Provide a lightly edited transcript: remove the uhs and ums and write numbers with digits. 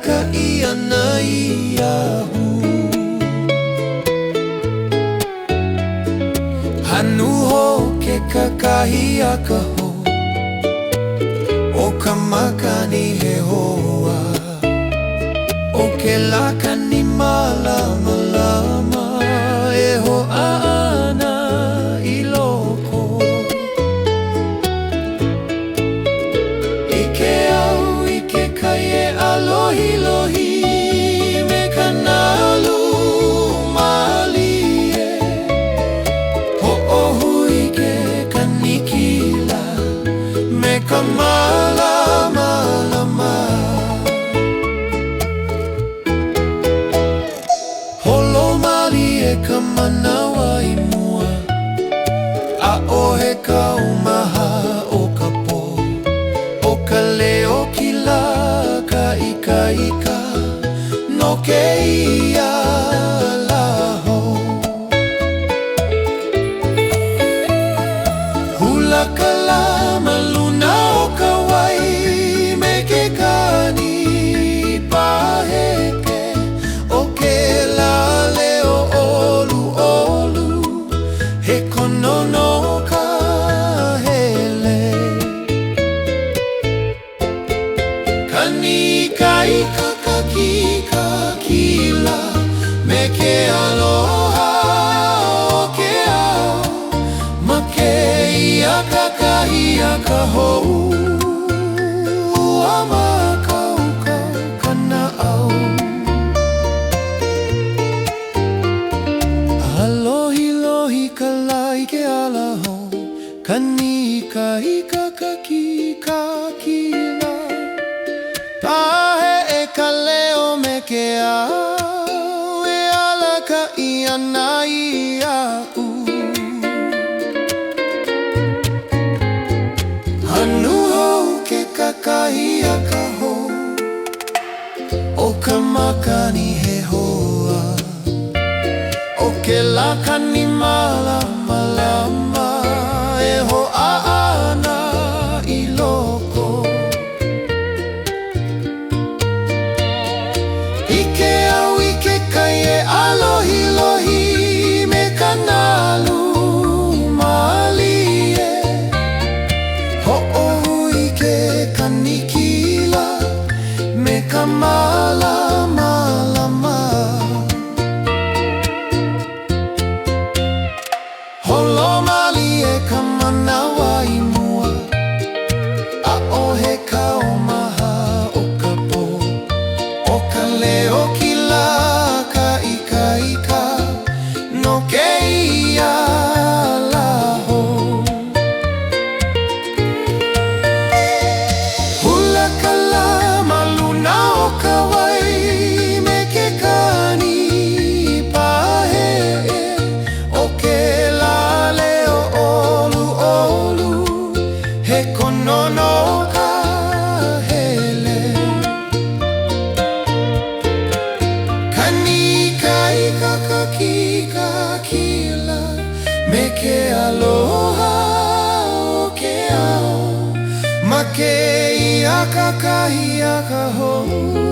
ka ia na iahu. Hanu ho ke kakahi a ka ho, o ka makani he hoa, o ke lakani malama lama e ho ana i loko. I ke au i ke kaie alohi lohi me ka nalu malie, ho ohui ke kanikila me ka malama lama. Holo mali e ka manawa i mua, a ohe ka umaha o ka po, o ka leo kila ka ika ika no ke ia laho. Hula ka lama luna o ka wai me ke kani paheke, o ke la leo olu olu he konono ka hele. Kani kai kakaki kakila me ke aloha o ke ao, ma ke ia kakahi a ka hou a ma kau kau kana au. Alohi lohi ka lai ke alaho, kani kai kakaki kakila pahe e ka leo me ke au e ala ka ia na iau. Hanu hou ke kakahi a ka hou, o ka makani he hoa, o ke lakani malama lama e ho ana i loko. I ke au i ke kaie alohi lohi me ka nalu malie, ho ohui ke kanikila me ka malama lama. Holo mali e ka manawa i mua, a ohe ka omaha o ka po, o ka leo kila ka ika ika no ke ia laho. Hula ka lama luna o ka wai me ke kani pahe, o ke la leo olu olu he konono ka hele. Kani kai kakaki kakila me ke aloha o ke ao, ma ke ia kakahi a ka hou